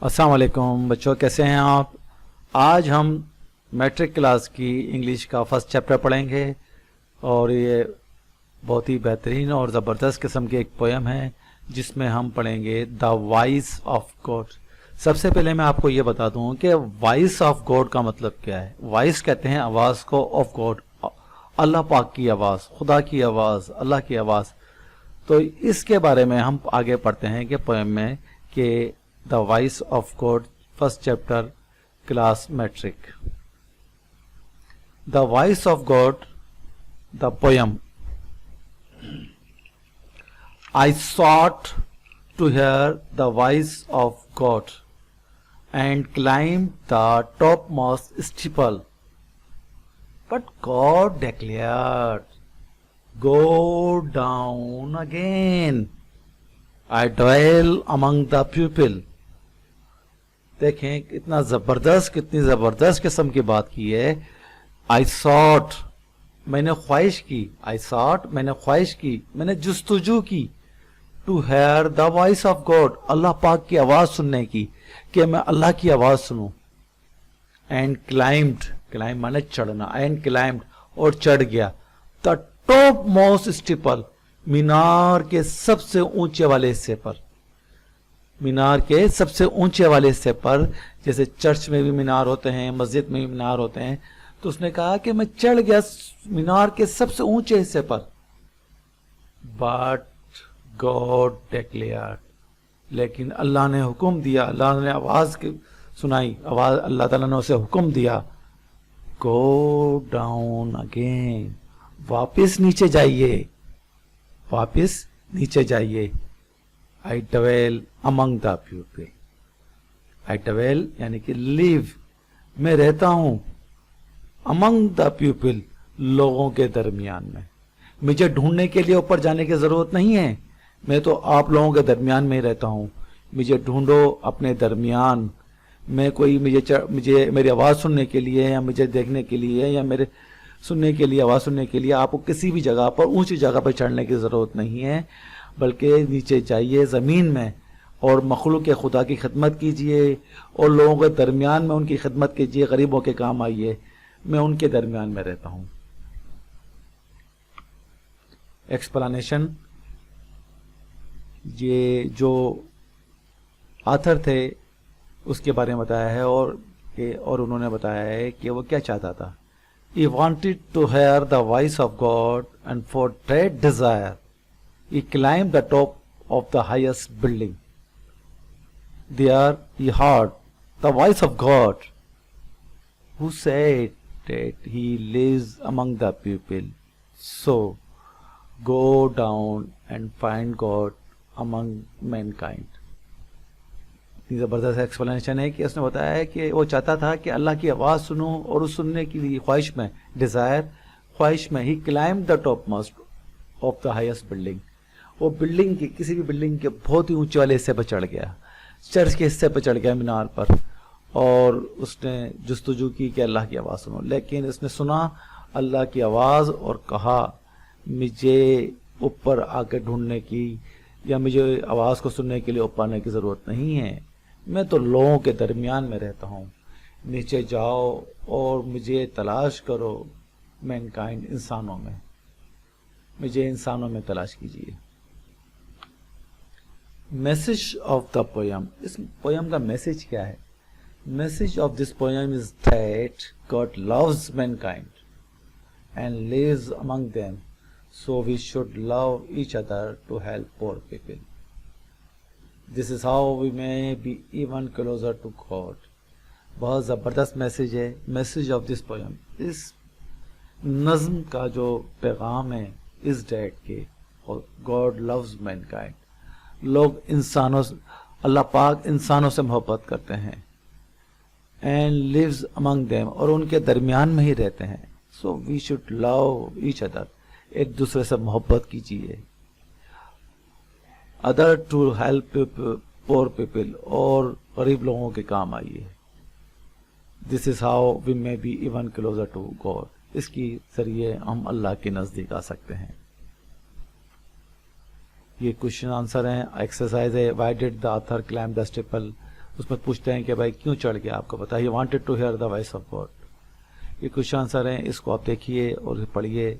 अस्सलाम वालेकुम बच्चों, कैसे हैं आप। आज हम मैट्रिक क्लास की इंग्लिश का फर्स्ट चैप्टर पढ़ेंगे और ये बहुत ही बेहतरीन और ज़बरदस्त किस्म की एक पोएम है जिसमें हम पढ़ेंगे द वॉइस ऑफ गॉड। सबसे पहले मैं आपको ये बता दूं कि वॉइस ऑफ गॉड का मतलब क्या है। वॉइस कहते हैं आवाज़ को, ऑफ गॉड अल्लाह पाक की आवाज़, खुदा की आवाज़, अल्लाह की आवाज़। तो इसके बारे में हम आगे पढ़ते हैं कि पोएम में कि the voice of God, first chapter, class matric. The voice of God, the poem. I sought to hear the voice of God and climbed the topmost steeple. But God declared, "Go down again. I dwell among the people." देखें कितना ज़बरदस्त, कितनी ज़बरदस्त किस्म की बात की है। I sought, मैंने ख्वाहिश की, I sought, मैंने ख्वाहिश की, मैंने जुस्तजू की, to hear the voice of God, Allah पाक की आवाज़ सुनने की, कि मैं अल्लाह की आवाज़ सुनूं। एंड क्लाइम्ड, क्लाइम माने चढ़ना, एंड क्लाइम्ड, और चढ़ गया, द टॉप मोस्ट स्टीपल, मीनार के सबसे ऊंचे वाले हिस्से पर। मीनार के सबसे ऊंचे वाले हिस्से पर, जैसे चर्च में भी मीनार होते हैं, मस्जिद में भी मीनार होते हैं, तो उसने कहा कि मैं चढ़ गया मीनार के सबसे ऊंचे हिस्से पर। बट गॉड डिक्लेयर्ड, लेकिन अल्लाह ने हुक्म दिया, अल्लाह ने आवाज सुनाई, आवाज अल्लाह ताला ने उसे हुक्म दिया, गो डाउन अगेन, वापस नीचे जाइए, वापस नीचे जाइए। I dwell among the people, I dwell यानी कि लिव, मैं रहता हूं, अमंग द पीपल, लोगों के दरमियान में। मुझे ढूंढने के लिए ऊपर जाने की जरूरत नहीं है, मैं तो आप लोगों के दरमियान में ही रहता हूं। मुझे ढूंढो अपने दरमियान। मैं कोई मुझे मेरी आवाज़ सुनने के लिए या मुझे देखने के लिए या मेरे सुनने के लिए, आवाज़ सुनने के लिए आपको किसी भी जगह पर, ऊंची जगह पर चढ़ने की ज़रूरत नहीं है, बल्कि नीचे जाइए ज़मीन में और मखलूक खुदा की खिदमत कीजिए और लोगों के दरमियान में उनकी खिदमत कीजिए, गरीबों के काम आइए। मैं उनके दरमियान में रहता हूं। एक्सप्लेनेशन, ये जो आथर थे उसके बारे में बताया है और उन्होंने बताया है कि वो क्या चाहता था। He wanted to hear the voice of God, and for that desire he climbed the top of the highest building. There he heard the voice of God, who said that he lives among the people. So go down and find God among mankind. ज़बरदस्त explanation है कि उसने बताया है कि वो चाहता था कि अल्लाह की आवाज़ सुनूं और उस सुनने की लिए ख्वाहिश में, डिज़ायर, ख्वाहिश में, he climb the topmost of the highest building. वो बिल्डिंग की, किसी भी बिल्डिंग के बहुत ही ऊंचे वाले हिस्से पर चढ़ गया, चर्च के हिस्से पर चढ़ गया, मीनार पर, और उसने जुस्तजू की कि अल्लाह की आवाज़ सुनो। लेकिन उसने सुना अल्लाह की आवाज़ और कहा, मुझे ऊपर आके ढूंढने की या मुझे आवाज़ को सुनने के लिए ऊपर आने की ज़रूरत नहीं है, मैं तो लोगों के दरमियान में रहता हूँ। नीचे जाओ और मुझे तलाश करो, मैनकाइंड, इंसानों में, मुझे इंसानों में तलाश कीजिए। मैसेज ऑफ द पोयम, इस पोयम का मैसेज क्या है? Message of this poem is that God loves mankind and lives among them, so we should love each other to help poor people. This is how we may be even closer to God. बहुत ज़बरदस्त message है, message of this poem. इस नज़्म का जो पैगाम है इस डेट के, गॉड लव्स मैनकाइंड, लोग इंसानों, अल्लाह पाक इंसानों से मोहब्बत करते हैं, एंड लिव्स अमंग देम, और उनके दरमियान में ही रहते हैं। So we should love each other, एक दूसरे से मोहब्बत कीजिए। Other to help poor people, और गरीब लोगों के काम आइए। This is how we may be even closer to God, इसकी जरिए हम अल्लाह के नज़दीक आ सकते हैं। ये क्वेश्चन आंसर हैं, एक्सरसाइज है। Why did the author climb the steeple? اس میں پوچھتے ہیں کہ بھائی کیوں چڑھ گیا آپ کو بتائیے. Wanted to hear the voice of God. یہ کچھ آنسر ہیں, اس کو آپ دیکھیے اور پڑھیے.